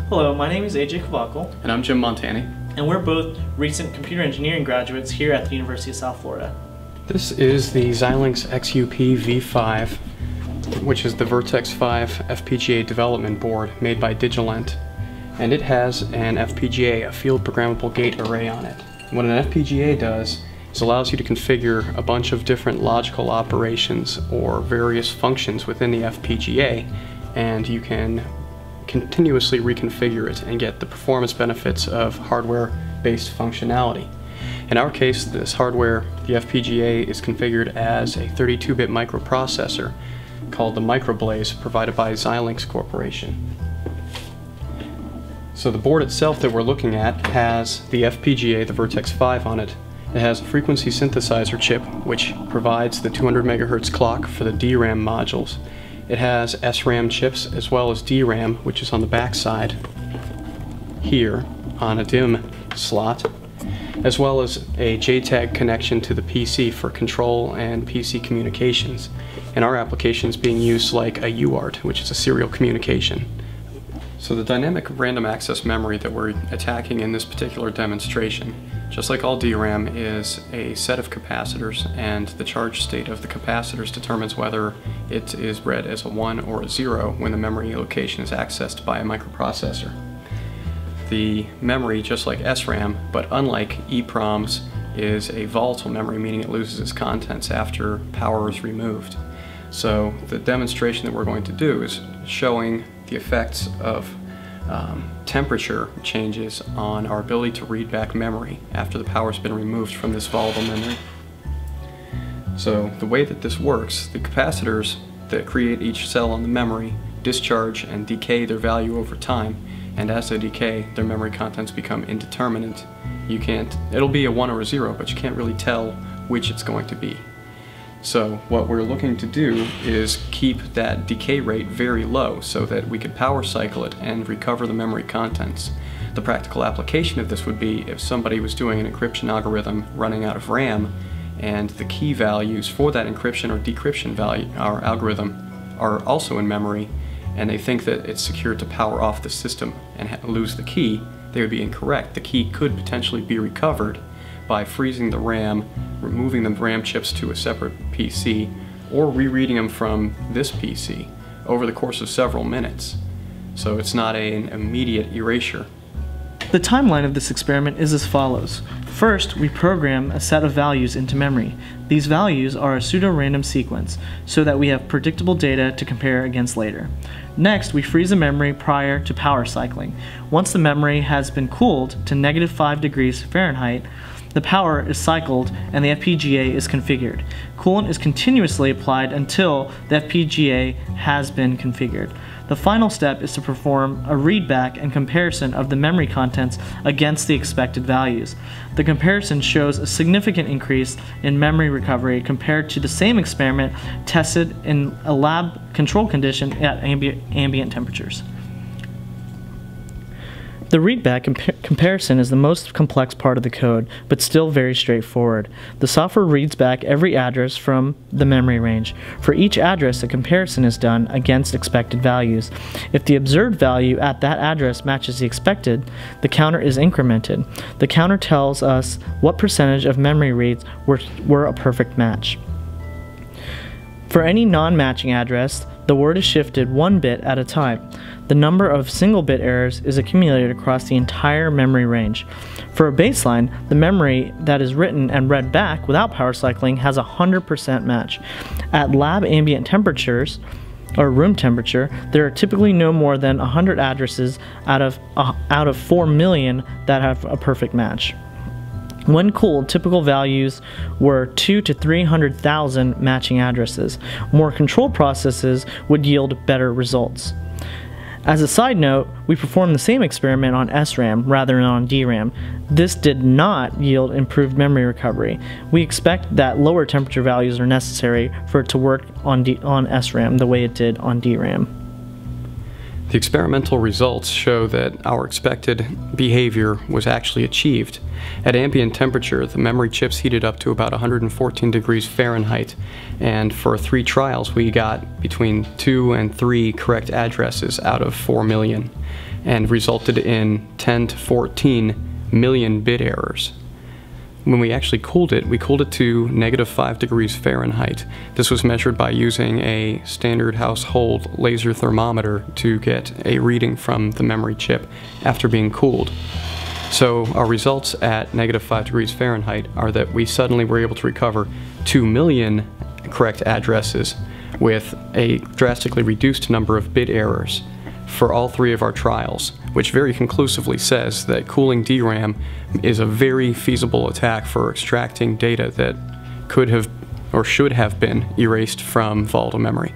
Hello, my name is Ajay Koovackal. And I'm Jim Montante. And we're both recent computer engineering graduates here at the University of South Florida. This is the Xilinx XUP V5, which is the Vertex 5 FPGA development board made by Digilent. And it has an FPGA, a field programmable gate array on it. What an FPGA does is allows you to configure a bunch of different logical operations or various functions within the FPGA, and you can continuously reconfigure it and get the performance benefits of hardware-based functionality. In our case, this hardware, the FPGA, is configured as a 32-bit microprocessor called the Microblaze, provided by Xilinx Corporation. So the board itself that we're looking at has the FPGA, the Vertex 5, on it. It has a frequency synthesizer chip, which provides the 200 MHz clock for the DRAM modules. It has SRAM chips as well as DRAM, which is on the back side here on a DIMM slot, as well as a JTAG connection to the PC for control and PC communications. In our applications being used like a UART, which is a serial communication. So the dynamic random access memory that we're attacking in this particular demonstration, just like all DRAM, is a set of capacitors, and the charge state of the capacitors determines whether it is read as a 1 or a 0 when the memory location is accessed by a microprocessor. The memory, just like SRAM, but unlike EEPROMs, is a volatile memory, meaning it loses its contents after power is removed. So the demonstration that we're going to do is showing the effects of temperature changes on our ability to read back memory after the power's been removed from this volatile memory. So the way that this works, the capacitors that create each cell on the memory discharge and decay their value over time, and as they decay, their memory contents become indeterminate. It'll be a 1 or a 0, but you can't really tell which it's going to be. So what we're looking to do is keep that decay rate very low so that we could power cycle it and recover the memory contents. The practical application of this would be if somebody was doing an encryption algorithm running out of RAM, and the key values for that encryption or decryption value, our algorithm, are also in memory, and they think that it's secure to power off the system and lose the key, they would be incorrect. The key could potentially be recovered by freezing the RAM, removing the RAM chips to a separate PC, or rereading them from this PC over the course of several minutes. So it's not an immediate erasure. The timeline of this experiment is as follows. First, we program a set of values into memory. These values are a pseudo-random sequence, so that we have predictable data to compare against later. Next, we freeze the memory prior to power cycling. Once the memory has been cooled to -5 degrees Fahrenheit, the power is cycled and the FPGA is configured. Coolant is continuously applied until the FPGA has been configured. The final step is to perform a readback and comparison of the memory contents against the expected values. The comparison shows a significant increase in memory recovery compared to the same experiment tested in a lab control condition at ambient temperatures. The readback comparison is the most complex part of the code, but still very straightforward. The software reads back every address from the memory range. For each address, a comparison is done against expected values. If the observed value at that address matches the expected, the counter is incremented. The counter tells us what percentage of memory reads were a perfect match. For any non-matching address, the word is shifted 1 bit at a time. The number of single-bit errors is accumulated across the entire memory range. For a baseline, the memory that is written and read back without power cycling has a 100% match. At lab ambient temperatures, or room temperature, there are typically no more than 100 addresses out of 4 million that have a perfect match. When cooled, typical values were 200,000 to 300,000 matching addresses. More controlled processes would yield better results. As a side note, we performed the same experiment on SRAM rather than on DRAM. This did not yield improved memory recovery. We expect that lower temperature values are necessary for it to work on SRAM the way it did on DRAM. The experimental results show that our expected behavior was actually achieved. At ambient temperature, the memory chips heated up to about 114 degrees Fahrenheit, and for 3 trials we got between 2 and 3 correct addresses out of 4 million. and resulted in 10 to 14 million bit errors. When we actually cooled it to -5 degrees Fahrenheit. This was measured by using a standard household laser thermometer to get a reading from the memory chip after being cooled. So our results at -5 degrees Fahrenheit are that we suddenly were able to recover 2 million correct addresses with a drastically reduced number of bit errors for all three of our trials, which very conclusively says that cooling DRAM is a very feasible attack for extracting data that could have or should have been erased from volatile memory.